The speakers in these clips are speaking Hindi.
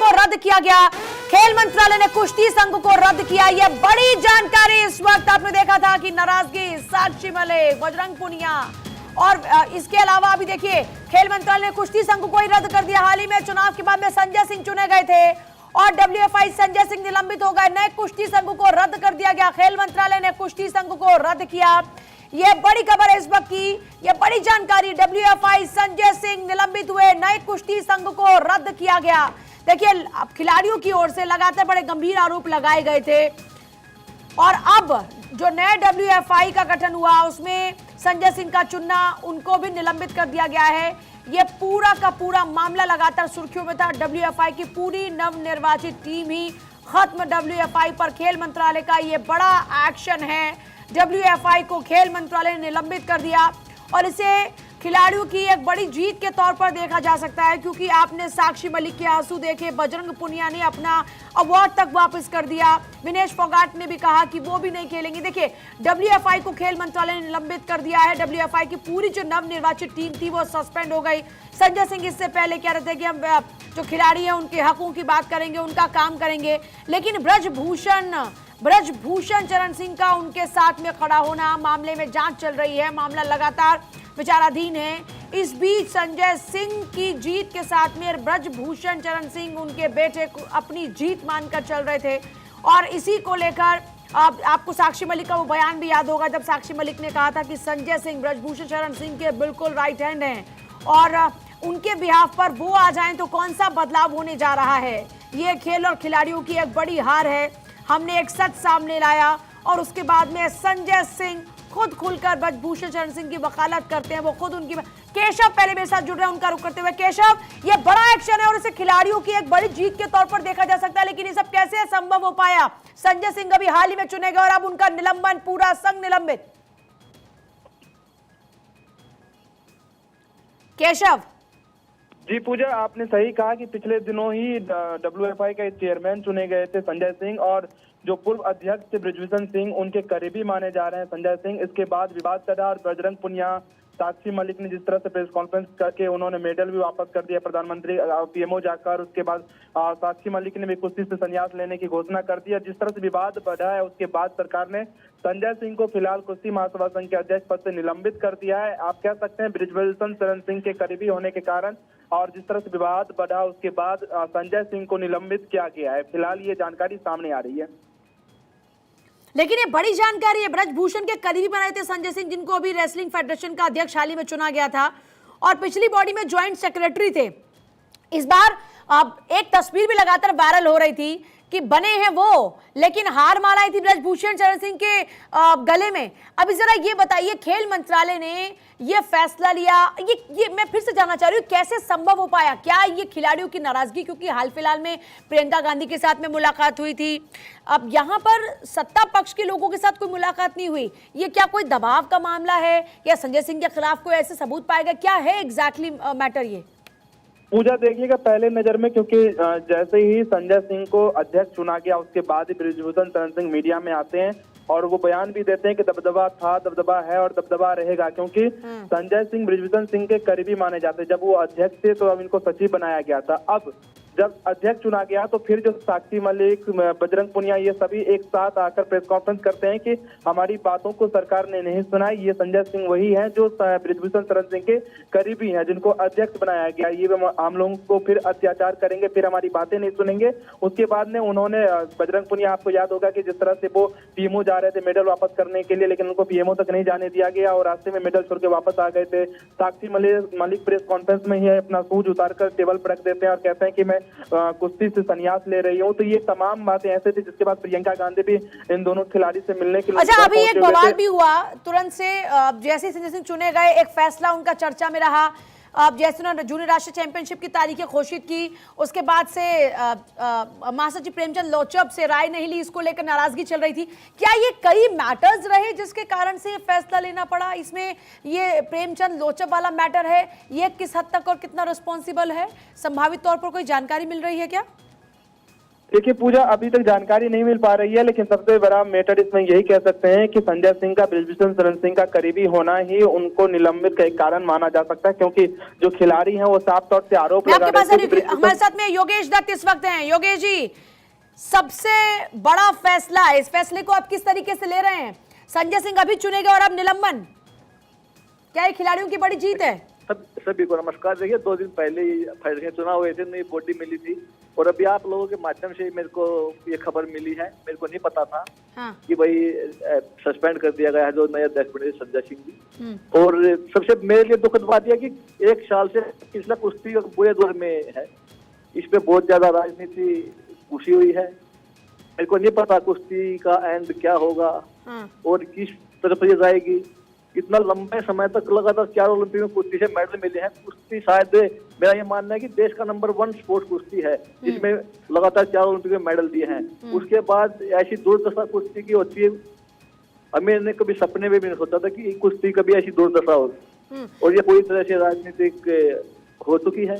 को रद्द किया गया। खेल मंत्रालय ने कुश्ती संघ को रद्द किया। यह बड़ी जानकारी। इस वक्त आपने देखा था कि नाराजगी साक्षी मलिक, बजरंग पुनिया और इसके अलावा अभी देखिए खेल मंत्रालय ने कुश्ती संघ को ही रद्द कर दिया। हाल ही में चुनाव के बाद में संजय सिंह चुने गए थे और डब्ल्यूएफआई संजय सिंह निलंबित हो गए। नए कुश्ती संघ को रद्द कर दिया गया। खेल मंत्रालय ने कुश्ती संघ को रद्द किया। यह बड़ी खबर है इस वक्त की, यह बड़ी जानकारी। डब्ल्यूएफआई संजय सिंह निलंबित हुए, नए कुश्ती संघ को रद्द किया गया। देखिए अब खिलाड़ियों की ओर से लगातार बड़े गंभीर आरोप लगाए गए थे और अब जो नए डब्ल्यूएफआई का गठन हुआ उसमें संजय सिंह का चुनना, उनको भी निलंबित कर दिया गया है। यह पूरा का पूरा मामला लगातार सुर्खियों में था। डब्ल्यूएफआई की पूरी नवनिर्वाचित टीम ही खत्म। डब्ल्यूएफआई पर खेल मंत्रालय का यह बड़ा एक्शन है। डब्ल्यूएफआई को खेल मंत्रालय ने निलंबित कर दिया और इसे खिलाड़ियों की एक बड़ी जीत के तौर पर देखा जा सकता है, क्योंकि आपने साक्षी मलिक के आंसू देखे, बजरंग पुनिया ने अपना अवार्ड तक वापस कर दिया, विनेश फोगाट ने भी कहा कि वो भी नहीं खेलेंगे। देखिए डब्ल्यूएफआई को खेल मंत्रालय ने निलंबित कर दिया है। डब्ल्यूएफआई की पूरी जो नवनिर्वाचित टीम थी वो सस्पेंड हो गई। संजय सिंह इससे पहले कह रहे थे कि हम जो खिलाड़ी हैं उनके हकों की बात करेंगे, उनका काम करेंगे, लेकिन ब्रजभूषण चरण सिंह का उनके साथ में खड़ा होना, मामले में जांच चल रही है, मामला लगातार विचाराधीन है। इस बीच संजय सिंह की जीत के साथ में ब्रजभूषण चरण सिंह उनके बेटे को अपनी जीत मानकर चल रहे थे और इसी को लेकर आपको साक्षी मलिक का वो बयान भी याद होगा जब साक्षी मलिक ने कहा था कि संजय सिंह ब्रजभूषण चरण सिंह के बिल्कुल राइट हैंड हैं और उनके बिहाफ पर वो आ जाएं तो कौन सा बदलाव होने जा रहा है। ये खेल और खिलाड़ियों की एक बड़ी हार है। हमने एक सच सामने लाया और उसके बाद में संजय सिंह खुद खुलकर ब्रजभूषण चरण सिंह की वकालत करते हैं। वो खुद उनकी केशव पहले मेरे साथ जुड़ रहे हैं, उनका रुख करते हुए। केशव, ये बड़ा एक्शन है और इसे खिलाड़ियों की एक बड़ी जीत के तौर पर देखा जा सकता है, लेकिन ये सब कैसे संभव हो पाया? संजय सिंह अभी हाल ही में चुने गए और अब उनका निलंबन, पूरा संघ निलंबित। केशव जी पूजा, आपने सही कहा कि पिछले दिनों ही डब्ल्यूएफआई के चेयरमैन चुने गए थे संजय सिंह और जो पूर्व अध्यक्ष थे ब्रजभूषण सिंह, उनके करीबी माने जा रहे हैं संजय सिंह। इसके बाद विवाद चढ़ा और बजरंग पुनिया, साक्षी मलिक ने जिस तरह से प्रेस कॉन्फ्रेंस करके उन्होंने मेडल भी वापस कर दिया प्रधानमंत्री पीएमओ जाकर, उसके बाद साक्षी मलिक ने भी कुश्ती से संन्यास लेने की घोषणा कर दी। जिस तरह से विवाद बढ़ा है उसके बाद सरकार ने संजय सिंह को फिलहाल कुश्ती महासभा संघ के अध्यक्ष पद से निलंबित कर दिया है। आप कह सकते हैं ब्रजभूषण चरण सिंह के करीबी होने के कारण और जिस तरह से विवाद बढ़ा उसके बाद संजय सिंह को निलंबित किया गया है। फिलहाल ये जानकारी सामने आ रही है, लेकिन ये बड़ी जानकारी है। ब्रजभूषण के करीबी बनाए थे संजय सिंह, जिनको अभी रेसलिंग फेडरेशन का अध्यक्ष हाल ही में चुना गया था और पिछली बॉडी में ज्वाइंट सेक्रेटरी थे। इस बार अब एक तस्वीर भी लगातार वायरल हो रही थी कि बने हैं वो, लेकिन हार मार आई थी ब्रजभूषण चरण सिंह के गले में। अभी जरा ये बताइए, खेल मंत्रालय ने ये फैसला लिया, ये मैं फिर से जानना चाह रही हूँ, कैसे संभव हो पाया? क्या ये खिलाड़ियों की नाराजगी, क्योंकि हाल फिलहाल में प्रियंका गांधी के साथ में मुलाकात हुई थी, अब यहाँ पर सत्ता पक्ष के लोगों के साथ कोई मुलाकात नहीं हुई, ये क्या कोई दबाव का मामला है या संजय सिंह के खिलाफ कोई ऐसे सबूत पाएगा? क्या है एग्जैक्टली मैटर ये? पूजा देखिएगा पहले नजर में, क्योंकि जैसे ही संजय सिंह को अध्यक्ष चुना गया उसके बाद ही ब्रजभूषण चरण सिंह मीडिया में आते हैं और वो बयान भी देते हैं कि दबदबा था, दबदबा है और दबदबा रहेगा, क्योंकि संजय सिंह ब्रजभूषण सिंह के करीबी माने जाते। जब वो अध्यक्ष थे तो अब इनको सचिव बनाया गया था। अब जब अध्यक्ष चुना गया तो फिर जो साक्षी मलिक, बजरंग पुनिया, ये सभी एक साथ आकर प्रेस कॉन्फ्रेंस करते हैं कि हमारी बातों को सरकार ने नहीं सुना। ये संजय सिंह वही हैं जो ब्रजभूषण चरण सिंह के करीबी हैं, जिनको अध्यक्ष बनाया गया। ये हम लोगों को फिर अत्याचार करेंगे, फिर हमारी बातें नहीं सुनेंगे। उसके बाद में उन्होंने बजरंग पुनिया, आपको याद होगा कि जिस तरह से वो पीएमओ जा रहे थे मेडल वापस करने के लिए, लेकिन उनको पीएमओ तक नहीं जाने दिया गया और रास्ते में मेडल छोड़ के वापस आ गए थे। साक्षी मलिक प्रेस कॉन्फ्रेंस में ही अपना सूज उतारकर टेबल पर रख देते हैं और कहते हैं कि मैं कुश्ती से संन्यास ले रही हूँ। तो ये तमाम बातें ऐसे थी, जिसके बाद प्रियंका गांधी भी इन दोनों खिलाड़ी से मिलने के लिए। अच्छा, अभी एक बवाल भी हुआ तुरंत से, जैसे संजय सिंह चुने गए एक फैसला उनका चर्चा में रहा। अब जैसे उन्होंने जूनियर राष्ट्रीय चैंपियनशिप की तारीखें घोषित की, उसके बाद से महासचिव प्रेमचंद लोचब से राय नहीं ली, इसको लेकर नाराजगी चल रही थी। क्या ये कई मैटर्स रहे जिसके कारण से फैसला लेना पड़ा? इसमें ये प्रेमचंद लोचब वाला मैटर है, ये किस हद तक और कितना रिस्पॉन्सिबल है? संभावित तौर पर कोई जानकारी मिल रही है क्या? देखिए पूजा, अभी तक जानकारी नहीं मिल पा रही है, लेकिन सबसे बड़ा मैटर इसमें यही कह सकते हैं कि संजय सिंह का बृजभूषण शरण सिंह का करीबी होना ही उनको निलंबित का एक कारण माना जा सकता है, क्योंकि जो खिलाड़ी हैं वो साफ तौर से आरोप लगा रहे थे कि हमारे साथ में योगेश दत्त इस वक्त हैं। योगेश जी, सबसे बड़ा फैसला, इस फैसले को आप किस तरीके से ले रहे हैं? संजय सिंह अभी चुने गए और अब निलंबन, क्या ये खिलाड़ियों की बड़ी जीत है? सभी को नमस्कार। देखिए 2 दिन पहले ही फैसले चुनाव हुए थे, नई बॉडी मिली थी और अभी आप लोगों के माध्यम से मेरे को ये खबर मिली है। मेरे को नहीं पता था कि भाई सस्पेंड कर दिया गया है जो नए अध्यक्ष बने संजय सिंह जी। और सबसे मेरे लिए दुखद बात यह कि 1 साल से पिछला कुश्ती बुरे दौर में है, इस पे बहुत ज्यादा राजनीति घुसी हुई है। मेरे को नहीं पता कुश्ती का एंड क्या होगा और किस तरफ ये जाएगी। इतना लंबे समय तक लगातार 4 ओलंपिक में कुश्ती से मेडल मिले हैं। कुश्ती शायद मेरा ये मानना है कि देश का नंबर 1 स्पोर्ट कुश्ती है, जिसमें लगातार 4 ओलंपिक में मेडल दिए हैं। उसके बाद ऐसी दुर्दशा कुश्ती की होती है, अमीर ने कभी सपने में भी नहीं सोचा था कि कुश्ती कभी ऐसी दुर्दशा हो, और ये पूरी तरह से राजनीतिक हो चुकी है।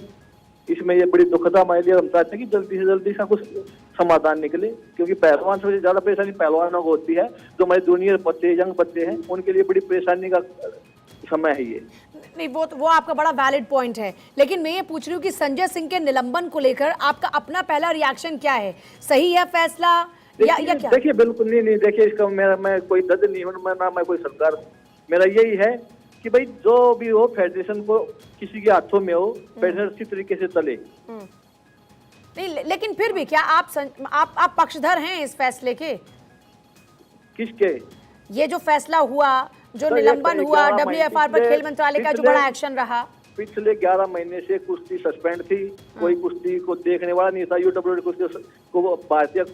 इसमें ये बड़ी दुखदा हमारे लिए। हम चाहते हैं कि जल्दी से जल्दी इसका कुछ समाधान निकले, क्योंकि पहलवान से ज्यादा परेशानी पहलवानों को होती है। जो हमारे जूनियर बच्चे, यंग बच्चे हैं, उनके लिए बड़ी परेशानी का समय है ये। नहीं, वो आपका बड़ा वैलिड पॉइंट है, लेकिन मैं ये पूछ रही हूँ कि संजय सिंह के निलंबन को लेकर आपका अपना पहला रिएक्शन क्या है? सही है फैसला या क्या? देखिए बिल्कुल नहीं, देखिए इसका मैं कोई जज नहीं हूँ, मैं कोई सरकार। मेरा यही है कि भाई जो भी हो, फेडरेशन को किसी के हाथों में हो, फेडरेशन अच्छी तरीके से चले। नहीं, लेकिन फिर भी क्या आप पक्षधर हैं इस फैसले के? किसके? ये जो फैसला हुआ, जो निलंबन हुआ WFR पर खेल मंत्रालय का जो बड़ा एक्शन रहा। पिछले 11 महीने से कुश्ती सस्पेंड थी, कोई कुश्ती को देखने वाला नहीं था। UWA कुश्ती को भारतीय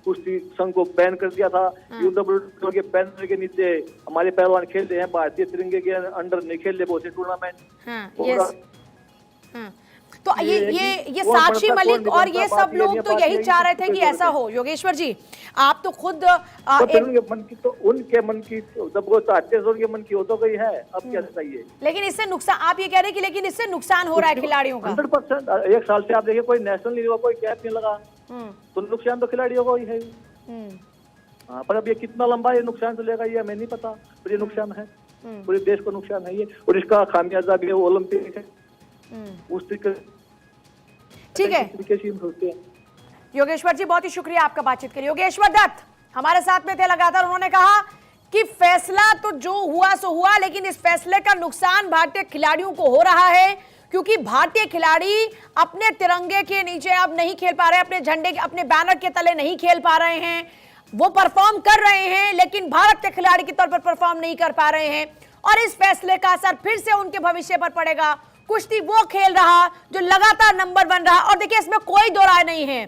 कुश्ती संघ को बैन कर दिया था। UWA के बैनर के नीचे हमारे पहलवान खेलते हैं, भारतीय तिरंगे के अंडर नहीं खेल रहे बहुत से टूर्नामेंट। तो ये साक्षी मलिक और ये सब लोग तो यही चाह रहे थे कि ऐसा हो। योगेश्वर जी, आप तो खुद उनके मन की जब वो चाहते हैं उनके मन की हो तो गई है, अब क्या चाहिए? लेकिन इससे नुकसान, आप ये कह रहे हैं कि लेकिन इससे नुकसान हो रहा है खिलाड़ियों का 100%। 1 साल से आप देखिए कोई नेशनल नहीं हुआ, कोई कैप नहीं लगा, तो नुकसान तो खिलाड़ियों को ही है। हाँ, पर अब ये कितना लंबा ये नुकसान चलेगा ये हमें नहीं पता, पर ये नुकसान है, पूरे देश को नुकसान है ये, और इसका खामियाजा भी ओलंपिक है। उस ठीक है योगेश्वर जी, बहुत ही शुक्रिया आपका बातचीत के लिए। योगेश्वर दत्त हमारे साथ में थे लगातार। उन्होंने कहा कि फैसला तो जो हुआ सो हुआ, लेकिन इस फैसले का नुकसान भारतीय खिलाड़ियों को हो रहा है, क्योंकि भारतीय खिलाड़ी अपने तिरंगे के नीचे अब नहीं खेल पा रहे, अपने झंडे के, अपने बैनर के तले नहीं खेल पा रहे हैं। वो परफॉर्म कर रहे हैं, लेकिन भारत के खिलाड़ी के तौर पर परफॉर्म नहीं कर पा रहे हैं, और इस फैसले का असर फिर से उनके भविष्य पर पड़ेगा। कुश्ती वो खेल रहा जो लगातार नंबर 1 रहा, और देखिए इसमें कोई दो राय नहीं है।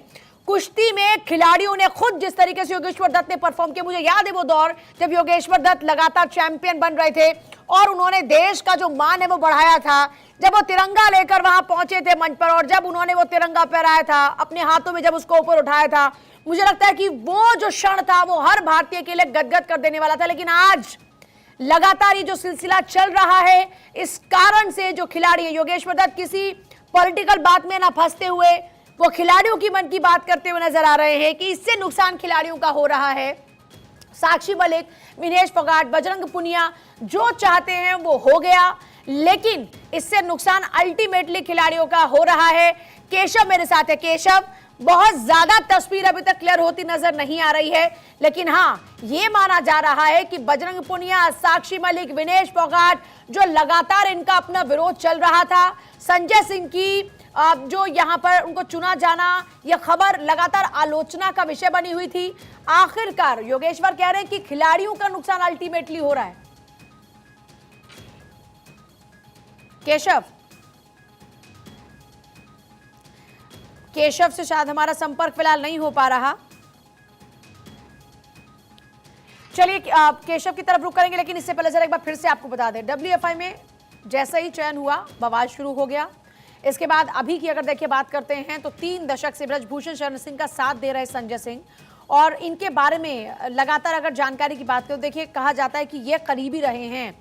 कुश्ती में खिलाड़ियों ने खुद जिस तरीके से योगेश्वर दत्त ने परफॉर्म किया, मुझे याद है वो दौर जब योगेश्वर दत्त लगातार चैंपियन बन रहे थे और उन्होंने देश का जो मान है वो बढ़ाया था। जब वो तिरंगा लेकर वहां पहुंचे थे मंच पर, और जब उन्होंने वो तिरंगा फहराया था अपने हाथों में, जब उसको ऊपर उठाया था, मुझे लगता है कि वो जो क्षण था वो हर भारतीय के लिए गदगद कर देने वाला था। लेकिन आज लगातार ये जो सिलसिला चल रहा है, इस कारण से जो खिलाड़ी है, योगेश्वर दत्त किसी पॉलिटिकल बात में ना फंसते हुए वो खिलाड़ियों की मन की बात करते हुए नजर आ रहे हैं कि इससे नुकसान खिलाड़ियों का हो रहा है। साक्षी मलिक, विनेश फोगाट, बजरंग पुनिया जो चाहते हैं वो हो गया, लेकिन इससे नुकसान अल्टीमेटली खिलाड़ियों का हो रहा है। केशव मेरे साथ है। केशव, बहुत ज्यादा तस्वीर अभी तक क्लियर होती नजर नहीं आ रही है, लेकिन हाँ ये माना जा रहा है कि बजरंग पुनिया, साक्षी मलिक, विनेश फोगाट, जो लगातार इनका अपना विरोध चल रहा था, संजय सिंह की जो यहां पर उनको चुना जाना, यह खबर लगातार आलोचना का विषय बनी हुई थी। आखिरकार योगेश्वर कह रहे हैं कि खिलाड़ियों का नुकसान अल्टीमेटली हो रहा है। केशव से शायद हमारा संपर्क फिलहाल नहीं हो पा रहा। चलिए केशव की तरफ रुक करेंगे, लेकिन इससे पहले जरा एक बार फिर से आपको बता दें, WFI में जैसा ही चयन हुआ बवाल शुरू हो गया। इसके बाद अभी की अगर देखिए बात करते हैं तो 3 दशक से बृजभूषण शरण सिंह का साथ दे रहे संजय सिंह, और इनके बारे में लगातार अगर जानकारी की बात करें, देखिए कहा जाता है कि ये करीबी रहे हैं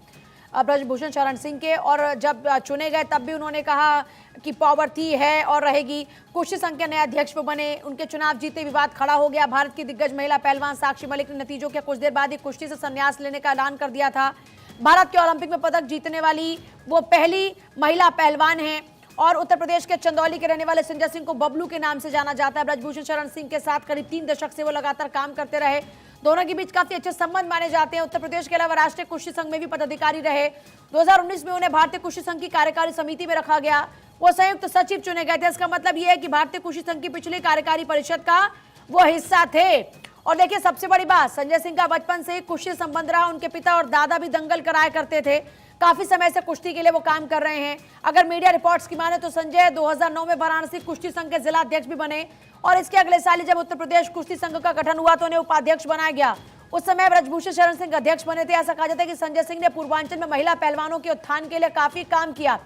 ब्रजभूषण शरण सिंह के, और जब चुने गए तब भी उन्होंने कहा कि पावर थी, है और रहेगी। कुश्ती संघ के नए अध्यक्ष बने, उनके चुनाव जीते विवाद खड़ा हो गया। भारत की दिग्गज महिला पहलवान साक्षी मलिक ने नतीजों के कुछ देर बाद ही कुश्ती से संन्यास लेने का ऐलान कर दिया था। भारत के ओलंपिक में पदक जीतने वाली वो पहली महिला पहलवान है, और उत्तर प्रदेश के चंदौली के रहने वाले संजय सिंह को बबलू के नाम से जाना जाता है। ब्रजभूषण शरण सिंह के साथ करीब 3 दशक से वो लगातार काम करते रहे। दोनों के बीच काफी अच्छे संबंध माने जाते हैं। उत्तर प्रदेश के अलावा राष्ट्रीय कुश्ती संघ में भी पदाधिकारी रहे। 2019 में उन्हें भारतीय कुश्ती संघ की कार्यकारी समिति में रखा गया। वो संयुक्त सचिव चुने गए थे। इसका मतलब यह है कि भारतीय कुश्ती संघ की पिछली कार्यकारी परिषद का वो हिस्सा थे। और देखिए, सबसे बड़ी बात, संजय सिंह का बचपन से कुश्ती संबंध रहा। उनके पिता और दादा भी दंगल कराया करते थे। काफी समय से कुश्ती के लिए वो काम कर रहे हैं। अगर मीडिया रिपोर्ट्स की माने तो संजय 2009 में वाराणसी कुश्ती संघ के जिला अध्यक्ष भी बने, और इसके अगले साल जब उत्तर प्रदेश कुश्ती संघ का गठन हुआ तो उन्हें उपाध्यक्ष बनाया गया। उस समय ब्रजभूषण शरण सिंह अध्यक्ष बने थे। ऐसा कहा जाता है कि संजय सिंह ने पूर्वांचल में महिला पहलवानों के उत्थान के लिए काफी काम किया।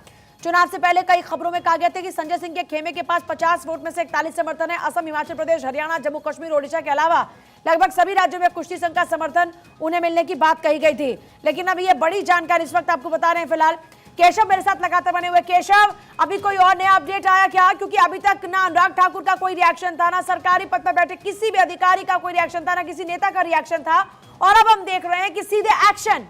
चुनाव से पहले कई खबरों में कहा गया था कि संजय सिंह के खेमे के पास 50 वोट में से 41 समर्थन है। असम, हिमाचल प्रदेश, हरियाणा, जम्मू कश्मीर, ओडिशा के अलावा लगभग सभी राज्यों में कुश्ती संघ का समर्थन उन्हें मिलने की बात कही गई थी। लेकिन अभी ये बड़ी जानकारी इस वक्त आपको बता रहे हैं। फिलहाल केशव मेरे साथ लगातार बने हुए। केशव, अभी कोई और नया अपडेट आया क्या? क्योंकि अभी तक ना अनुराग ठाकुर का कोई रिएक्शन था, ना सरकारी पद पर बैठे किसी भी अधिकारी का कोई रिएक्शन था, ना किसी नेता का रिएक्शन था, और अब हम देख रहे हैं कि सीधे एक्शन।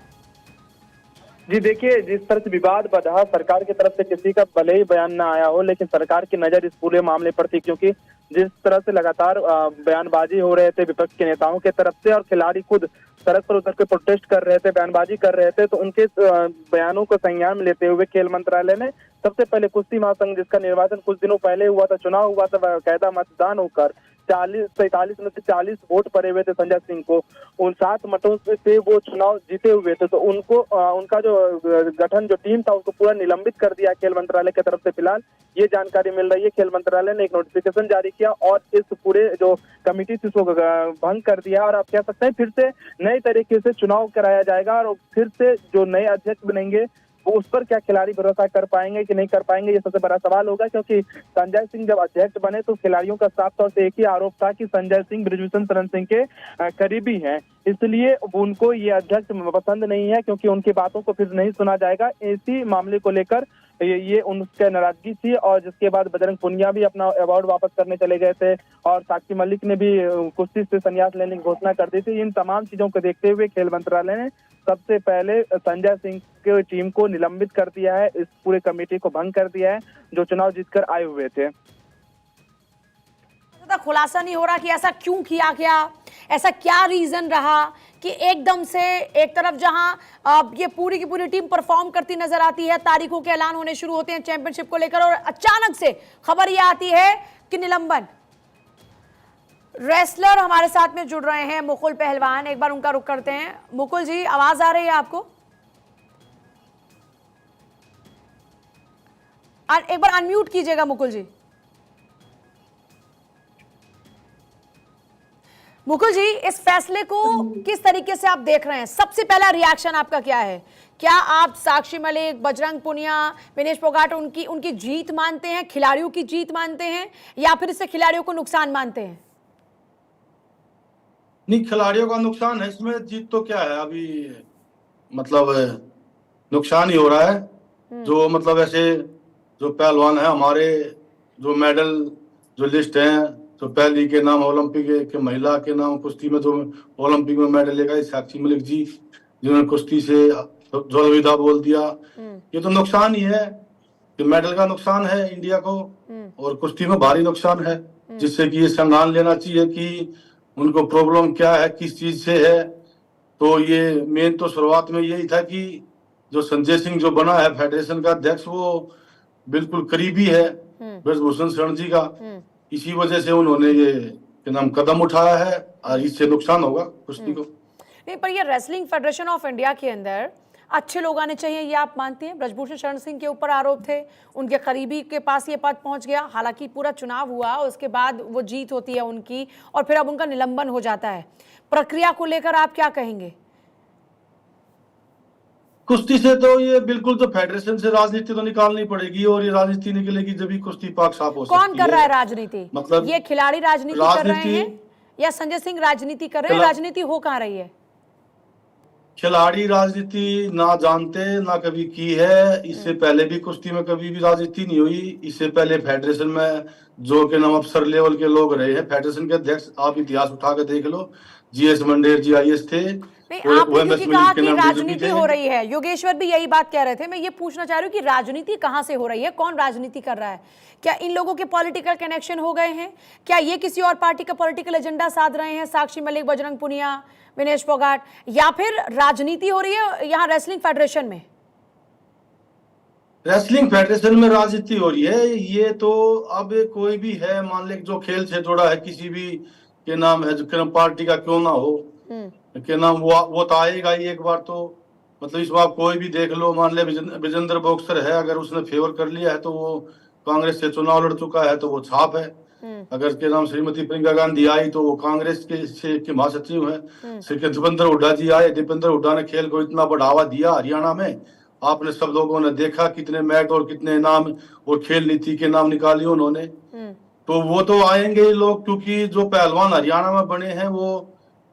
जी देखिए, जिस तरह से विवाद बढ़ा, सरकार की तरफ से किसी का भले ही बयान ना आया हो, लेकिन सरकार की नजर इस पूरे मामले पर थी, क्योंकि जिस तरह से लगातार बयानबाजी हो रहे थे विपक्ष के नेताओं के तरफ से, और खिलाड़ी खुद सड़क पर उतर के प्रोटेस्ट कर रहे थे, बयानबाजी कर रहे थे, तो उनके बयानों को संज्ञान में लेते हुए खेल मंत्रालय ने सबसे पहले कुश्ती महासंघ, जिसका निर्वाचन कुछ दिनों पहले हुआ था, चुनाव हुआ था, बाकायदा मतदान होकर 45 में से 40 वोट पड़े हुए थे संजय सिंह को, उन 7 मतों से वो चुनाव जीते हुए थे, तो उनको उनका जो गठन जो टीम था उसको पूरा निलंबित कर दिया खेल मंत्रालय की तरफ से। फिलहाल ये जानकारी मिल रही है, खेल मंत्रालय ने एक नोटिफिकेशन जारी किया और इस पूरे जो कमेटी थी उसको भंग कर दिया, और आप कह सकते हैं फिर से नए तरीके से चुनाव कराया जाएगा, और फिर से जो नए अध्यक्ष बनेंगे वो उस पर क्या खिलाड़ी भरोसा कर पाएंगे कि नहीं कर पाएंगे, ये सबसे बड़ा सवाल होगा। क्योंकि संजय सिंह जब अध्यक्ष बने तो खिलाड़ियों का साफ तौर से एक ही आरोप था कि संजय सिंह ब्रजभूषण शरण सिंह के करीबी हैं, इसलिए उनको ये अध्यक्ष पसंद नहीं है, क्योंकि उनकी बातों को फिर नहीं सुना जाएगा। इसी मामले को लेकर ये उनके नाराजगी थी, और जिसके बाद बजरंग पुनिया भी अपना अवार्ड वापस करने चले गए थे, और साक्षी मलिक ने भी कुश्ती से संन्यास लेने की घोषणा कर दी थी। इन तमाम चीजों को देखते हुए खेल मंत्रालय ने सबसे पहले संजय सिंह की टीम को निलंबित कर दिया है, इस पूरे कमेटी को भंग कर दिया है जो चुनाव जीतकर आए हुए थे। खुलासा नहीं हो रहा कि ऐसा क्यों किया गया, ऐसा क्या रीजन रहा कि एकदम से एक तरफ जहां ये पूरी की पूरी टीम परफॉर्म करती नजर आती है, तारीखों के ऐलान होने शुरू होते हैं चैंपियनशिप को लेकर, और अचानक से खबर ये आती है कि निलंबन। रेसलर हमारे साथ में जुड़ रहे हैं, मुकुल पहलवान, एक बार उनका रुख करते हैं। मुकुल जी, आवाज आ रही है आपको? एक बार अनम्यूट कीजिएगा मुकुल जी। मुकुल जी, इस फैसले को किस तरीके से आप देख रहे हैं? सबसे पहला रिएक्शन आपका क्या है? क्या आप साक्षी मलिक, बजरंग पुनिया, विनेश फोगाट उनकी जीत मानते हैं, खिलाड़ियों की जीत मानते हैं, या फिर इससे खिलाड़ियों को नुकसान मानते हैं? नहीं, खिलाड़ियों का नुकसान है इसमें, जीत तो क्या है, अभी मतलब नुकसान ही हो रहा है। जो मतलब ऐसे जो पहलवान है हमारे, जो मेडल जो लिस्ट है, तो पहली के नाम ओलंपिक के महिला के नाम कुश्ती में जो ओलंपिक में मेडल लेगा साक्षी मलिक जी, जिन्होंने कुश्ती से जो अलविदा बोल दिया, ये तो नुकसान ही है। कि मेडल का नुकसान है इंडिया को, और कुश्ती में भारी नुकसान है, जिससे कि ये संज्ञान लेना चाहिए कि उनको प्रॉब्लम क्या है, किस चीज से है। तो ये मेन तो शुरुआत में यही था कि जो संजय सिंह जो बना है फेडरेशन का अध्यक्ष, वो बिल्कुल करीबी है ब्रजभूषण शरण जी का, इसी वजह से उन्होंने ये नाम कदम उठाया है, और इससे नुकसान होगा कुश्ती को। नहीं, पर ये रेसलिंग फेडरेशन ऑफ इंडिया के अंदर अच्छे लोग आने चाहिए, ये आप मानती हैं? ब्रजभूषण शरण सिंह के ऊपर आरोप थे, उनके करीबी के पास ये पद पहुंच गया, हालांकि पूरा चुनाव हुआ, उसके बाद वो जीत होती है उनकी, और फिर अब उनका निलंबन हो जाता है। प्रक्रिया को लेकर आप क्या कहेंगे? कुश्ती से तो ये बिल्कुल, तो फेडरेशन से राजनीति तो निकालनी पड़ेगी, और ये राजनीति निकलेगी जब भी कुश्ती पाक साफ हो सकती है। कौन कर रहा है राजनीति? मतलब ये खिलाड़ी राजनीति कर रहे हैं या संजय सिंह राजनीति कर रहे हैं? राजनीति हो कहाँ रही है? खिलाड़ी राजनीति ना जानते ना कभी की है। इससे पहले भी कुश्ती में कभी भी राजनीति नहीं हुई। इससे पहले फेडरेशन में जो के नाम अफसर लेवल के लोग रहे हैं, फेडरेशन के अध्यक्ष, आप इतिहास उठा के देख लो। जीएस मंडेर जी आईएएस थे, नहीं, आपने क्योंकि कहा कि राजनीति हो रही है, योगेश्वर भी यही बात कह रहे थे। मैं ये पूछना चाह रही हूँ कि राजनीति कहाँ से हो रही है, कौन राजनीति कर रहा है? क्या इन लोगों के पॉलिटिकल कनेक्शन हो गए हैं? क्या ये किसी और पार्टी का पॉलिटिकल एजेंडा साध रहे हैं, साक्षी मलिक, बजरंग पुनिया, विनेश फोगाट, या फिर राजनीति हो रही है यहाँ रेसलिंग फेडरेशन में? रेसलिंग फेडरेशन में राजनीति हो रही है। ये तो अब कोई भी है, मान ले जो खेल से जुड़ा है, किसी भी के नाम है, जो पार्टी का क्यों ना हो, के नाम वो तो आएगा ही एक बार। तो मतलब इस बार कोई भी देख लो, मान ले विजेंद्र बॉक्सर है, अगर उसने फेवर कर लिया है तो वो कांग्रेस से चुनाव लड़ चुका है तो वो छाप है। अगर के नाम श्रीमती प्रियंका गांधी आई तो वो कांग्रेस के महासचिव है। श्री दीपेंद्र हुड्डा जी आए, दीपेंद्र हुड्डा ने खेल को इतना बढ़ावा दिया हरियाणा में, आपने सब लोगों ने देखा कितने मैच और कितने इनाम और खेल नीति के नाम निकाले उन्होंने। तो वो तो आएंगे ही लोग, क्योंकि जो पहलवान हरियाणा में बने हैं वो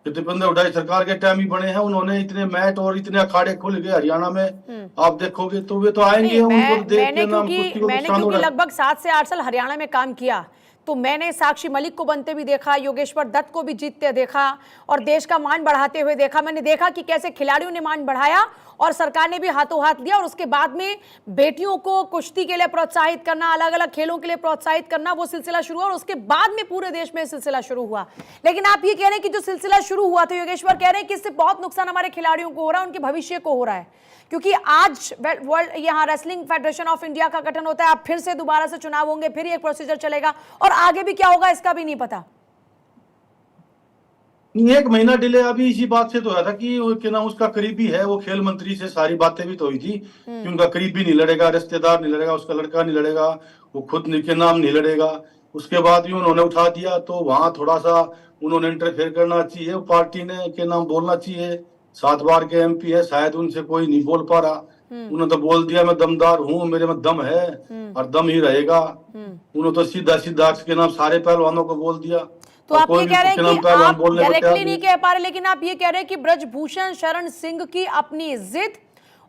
दीपेंद्र हुड्डा सरकार के टाइम ही बने हैं। उन्होंने इतने मैच और इतने अखाड़े खुल गए हरियाणा में, आप देखोगे तो वे तो आएंगे। मैंने क्योंकि लगभग 7 से 8 साल हरियाणा में काम किया, तो मैंने साक्षी मलिक को बनते भी देखा, योगेश्वर दत्त को भी जीतते देखा और देश का मान बढ़ाते हुए देखा। मैंने देखा कि कैसे खिलाड़ियों ने मान बढ़ाया और सरकार ने भी हाथों हाथ दिया, और उसके बाद में बेटियों को कुश्ती के लिए प्रोत्साहित करना, अलग अलग खेलों के लिए प्रोत्साहित करना, वो सिलसिला शुरू हुआ और उसके बाद में पूरे देश में सिलसिला शुरू हुआ। लेकिन आप ये कह रहे हैं कि जो सिलसिला शुरू हुआ, तो योगेश्वर कह रहे हैं कि इससे बहुत नुकसान हमारे खिलाड़ियों को हो रहा है, उनके भविष्य को हो रहा है, क्योंकि आज वर्ल्ड यहाँ रेसलिंग फेडरेशन ऑफ इंडिया का गठन होता है, अब फिर से दोबारा से चुनाव होंगे, फिर एक प्रोसीजर चलेगा और आगे भी क्या होगा इसका भी नहीं पता। 1 महीना डिले अभी इसी बात से तो आया था कि क्या नाम उसका करीबी है, वो खेल मंत्री से सारी बातें भी तो हुई थी कि उनका करीबी नहीं लड़ेगा, रिश्तेदार नहीं लड़ेगा, उसका लड़का नहीं लड़ेगा, वो खुद के नाम नहीं लड़ेगा। उसके बाद भी उन्होंने उठा दिया, तो वहां थोड़ा सा उन्होंने इंटरफेयर करना चाहिए, पार्टी ने के नाम बोलना चाहिए। 7 बार के एमपी है, शायद उनसे कोई नहीं बोल पा रहा। उन्होंने तो बोल दिया मैं दमदार हूँ, मेरे में दम है और दम ही रहेगा। उन्होंने तो सीधा सीधा के नाम सारे पहलवानों को बोल दिया। तो आप ये कह रहे हैं कि आप डायरेक्टली नहीं कह पा रहे, लेकिन आप ये कह रहे हैं कि ब्रजभूषण शरण सिंह की अपनी जिद,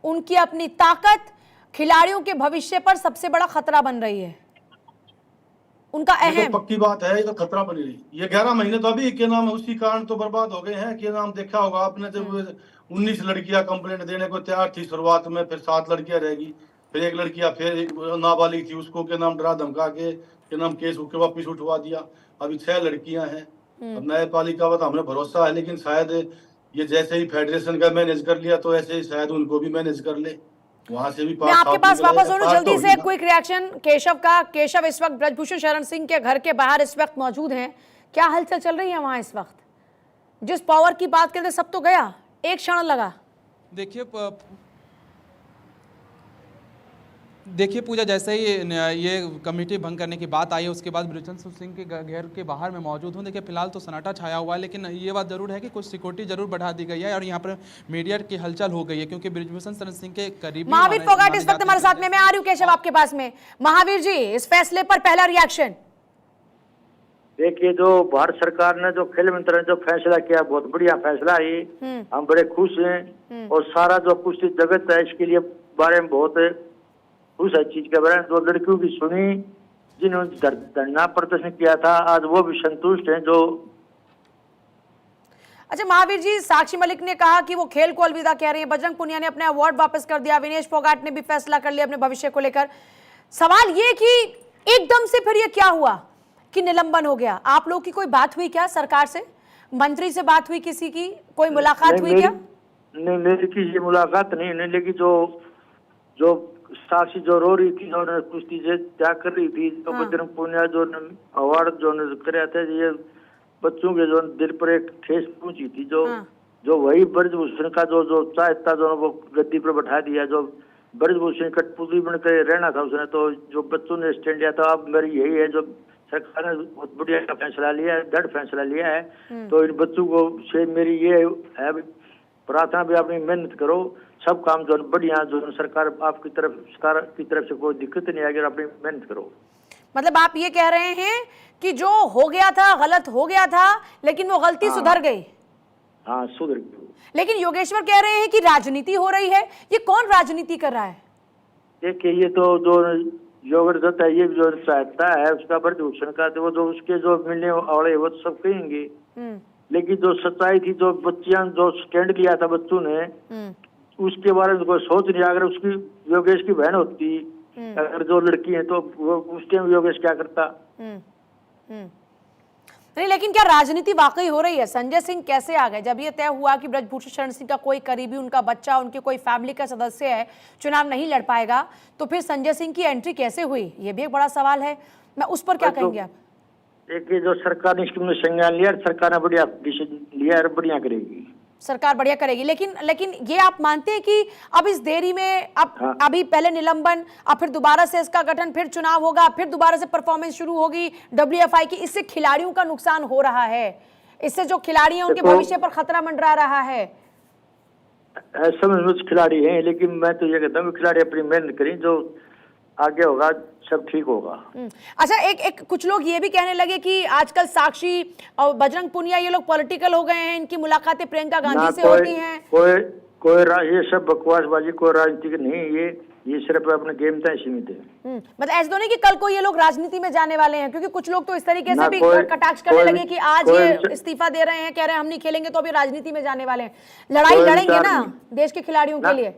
उनकी अपनी ताकत खिलाड़ियों के भविष्य पर सबसे बड़ा खतरा बन रही है, उनका अहम। तो पक्की बात है, ये तो खतरा बनी रही। ये 11 महीने तो अभी के नाम उसी कारण तो बर्बाद हो गए हैं। के नाम देखा होगा आपने, जब 19 लड़कियां कंप्लेंट देने को तैयार थी शुरुआत में, फिर 7 लड़कियां रहेगी, फिर एक लड़कियां फिर नाबालिग थी, उसको के नाम डरा धमका के नाम केस उसके वापिस उठवा दिया। अभी 6 लड़कियां हैं। अब न्यायपालिका पर हमें भरोसा है, लेकिन शायद ये जैसे ही फेडरेशन का मैनेज कर लिया तो ऐसे ही शायद उनको भी मैनेज कर ले, वहां से भी मैं आपके पास वापस आऊं जल्दी से। क्विक रिएक्शन केशव का। केशव इस वक्त ब्रजभूषण शरण सिंह के घर के बाहर इस वक्त मौजूद हैं, क्या हलचल चल रही है वहां इस वक्त? जिस पावर की बात करते सब तो गया, एक क्षण लगा। देखिए पूजा, जैसे ही ये कमेटी भंग करने की बात आई है उसके बाद ब्रजभूषण सिंह के घर के बाहर में मौजूद हूँ। देखिए फिलहाल तो सन्नाटा छाया हुआ है, लेकिन ये बात जरूर है कि कुछ सिक्योरिटी जरूर बढ़ा दी गई है और यहाँ पर मीडिया की हलचल हो गई है, क्योंकि ब्रजभूषण शरण सिंह के करीबी महावीर फोगाट इस वक्त हमारे साथ में। मैं आ रही हूँ केशव आपके पास में। महावीर जी, इस फैसले पर पहला रिएक्शन। देखिए, जो भारत सरकार ने, जो खेल मंत्री ने जो फैसला किया, बहुत बढ़िया फैसला है। हम बड़े खुश हैं और सारा जो कुश्ती जगत है इसके लिए बारे में बहुत खुश है चीज के बारे में। जो लड़कियों की सुनी, जिन्होंने धरना प्रदर्शन किया था, आज वो भी संतुष्ट हैं। जो अच्छा महावीर जी, साक्षी मलिक ने कहा कि वो खेल को अलविदा कह रही है, बजरंग पुनिया ने अपने अवार्ड वापस कर दिया, विनेश फोगाट ने भी फैसला कर लिया अपने भविष्य को लेकर। सवाल ये कि एकदम से फिर ये क्या हुआ कि निलंबन हो गया? आप लोग की कोई बात हुई क्या सरकार से? मंत्री से बात हुई, किसी की कोई मुलाकात हुई क्या? नहीं, मेरी किसी मुलाकात नहीं, लेकिन जो साक्षी जो रो रही थी, जो कुश्ती से त्याग कर रही थी, तो बजरंग पुनिया जो अवार्ड जो कराया था, ये बच्चों के जो दिल पर एक ठेस पहुंची थी। जो वही ब्रजभूषण का जो चाहता, जो वो गद्दी पर बैठा दिया, जो ब्रजभूषण कठपुतली बनकर रहना था उसने, तो जो बच्चों ने स्टैंड लिया था। अब मेरी यही है, जो सरकार ने बहुत बढ़िया फैसला लिया है, दृढ़ फैसला लिया है, तो इन बच्चों को से मेरी ये है प्रार्थना भी, अपनी मेहनत करो, सब काम जो बढ़िया, जो सरकार आपकी तरफ से कोई दिक्कत नहीं आएगी, अपनी मेहनत करो। मतलब आप ये कह रहे हैं कि जो हो गया था गलत हो गया था, लेकिन वो गलती सुधर गई। हाँ सुधर गई। लेकिन योगेश्वर कह रहे हैं कि राजनीति हो रही है, ये कौन राजनीति कर रहा है? देखिए ये तो जो योगेश दत्त है, ये जो चाहता है उसका प्रदूषण का, तो वो जो उसके जो मिलने वाले वो तो सब कहेंगे, लेकिन जो सच्चाई थी, जो बच्चियां जो स्टैंड लिया था बच्चों ने, उसके बारे में कोई सोच नहीं। अगर उसकी योगेश की बहन होती, अगर जो लड़की है, तो वो उस टाइम योगेश क्या करता? नहीं, लेकिन क्या राजनीति वाकई हो रही है? संजय सिंह कैसे आ गए? जब ये तय हुआ कि ब्रजभूषण शरण सिंह का कोई करीबी, उनका बच्चा, उनके कोई फैमिली का सदस्य है, चुनाव नहीं लड़ पाएगा, तो फिर संजय सिंह की एंट्री कैसे हुई? ये भी एक बड़ा सवाल है। मैं उस पर क्या कहेंगे आप? एक जो सरकार ने इसमें संज्ञान लिया, सरकार ने बढ़िया डिसीजन लिया और बढ़िया करेगी, सरकार बढ़िया करेगी। लेकिन ये आप मानते हैं कि अब इस देरी में, अब अभी पहले निलंबन, अब फिर दोबारा से इसका गठन, फिर चुनाव होगा, फिर दोबारा से परफॉर्मेंस शुरू होगी WFI की, इससे खिलाड़ियों का नुकसान हो रहा है, इससे जो खिलाड़ी हैं उनके भविष्य पर खतरा मंडरा रहा है। समझ खिलाड़ी हैं, लेकिन मैं तो ये कहता हूँ खिलाड़ी अपनी मेहनत करें, जो आगे होगा सब ठीक होगा। अच्छा, एक कुछ लोग ये भी कहने लगे कि आजकल साक्षी और बजरंग पुनिया ये लोग पॉलिटिकल हो गए हैं, इनकी मुलाकातें प्रियंका गांधी से होती हैं। कोई ये सब बकवासबाजी, कोई राजनीति नहीं, ये सिर्फ अपने गेम तक सीमित है। मतलब ऐसे तो नहीं कि कल को ये लोग राजनीति में जाने वाले हैं, क्योंकि कुछ लोग तो इस तरीके से भी कटाक्ष करने लगे कि आज ये इस्तीफा दे रहे हैं, कह रहे हैं हम नहीं खेलेंगे, तो अभी राजनीति में जाने वाले हैं। लड़ाई लड़ेंगे ना देश के खिलाड़ियों के लिए?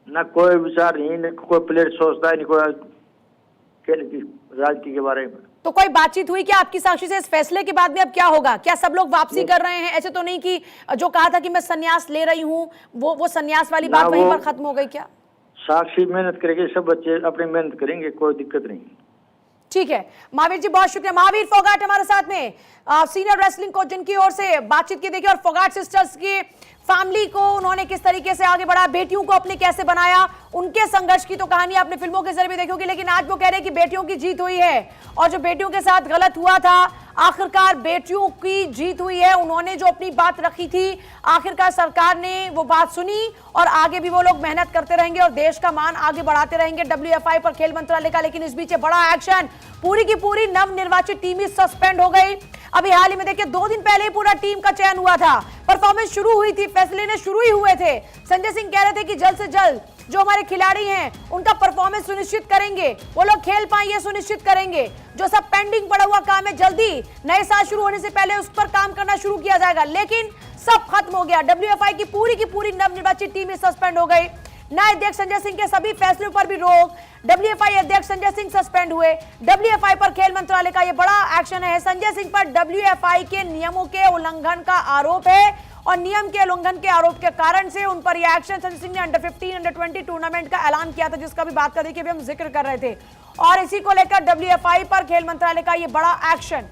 ना कोई विचार नहीं, न कोई प्लेयर सोचता है, नहीं कोई राजनीति के बारे में। तो कोई बातचीत हुई क्या आपकी साक्षी से इस फैसले के बाद में? अब क्या होगा? क्या सब लोग वापसी कर रहे हैं? ऐसे तो नहीं कि जो कहा था कि मैं संन्यास ले रही हूँ, वो संन्यास वाली बात वहीं पर खत्म हो गई क्या? साक्षी मेहनत करेंगे, सब बच्चे अपनी मेहनत करेंगे, कोई दिक्कत नहीं। ठीक है महावीर जी, बहुत शुक्रिया। महावीर फोगाट हमारे साथ में, सीनियर रेसलिंग कोच, जिनकी ओर से बातचीत की। देखिए, और फोगाट सिस्टर्स की फैमिली को उन्होंने किस तरीके से आगे बढ़ा, बेटियों को अपने कैसे बनाया, उनके संघर्ष की तो कहानी आपने फिल्मों के जरिए भी देखी होगी, लेकिन आज वो कह रहे हैं कि बेटियों की जीत हुई है, और जो बेटियों के साथ गलत हुआ था, आखिरकार बेटियों की जीत हुई है। उन्होंने जो अपनी बात रखी थी, आखिरकार सरकार ने वो बात सुनी, और आगे भी वो लोग मेहनत करते रहेंगे और देश का मान आगे बढ़ाते रहेंगे WFI पर, खेल मंत्रालय का। लेकिन इस बीच बड़ा एक्शन, पूरी की पूरी नवनिर्वाचित टीम ही सस्पेंड हो गई। अभी हाल ही में देखिए, 2 दिन पहले पूरा टीम का चयन हुआ था, परफॉर्मेंस शुरू हुई थी, फैसले ने शुरू ही हुए थे। संजय सिंह कह रहे थे कि जल्द से जल्द जो हमारे खिलाड़ी हैं उनका परफॉर्मेंस सुनिश्चित करेंगे, वो लोग खेल पाए ये सुनिश्चित करेंगे। जो सब पेंडिंग पड़ा हुआ काम है, जल्दी नए साल शुरू होने से पहले उस पर काम करना शुरू किया जाएगा। लेकिन सब खत्म हो गया, WFI की पूरी नवनिर्वाचित टीम सस्पेंड हो गई। नए अध्यक्ष संजय सिंह के सभी फैसलों पर भी रोक, WFI अध्यक्ष संजय सिंह सस्पेंड हुए। WFI पर खेल मंत्रालय का यह बड़ा एक्शन है। संजय सिंह पर WFI के नियमों के उल्लंघन का आरोप है, और नियम के उल्लंघन के आरोप के कारण से उन पर यह एक्शन, संजय सिंह ने अंडर 15 अंडर 20 टूर्नामेंट का ऐलान किया था, जिसका भी बात कर रही, कि अभी हम जिक्र कर रहे थे, और इसी को लेकर WFI पर खेल मंत्रालय का यह बड़ा एक्शन।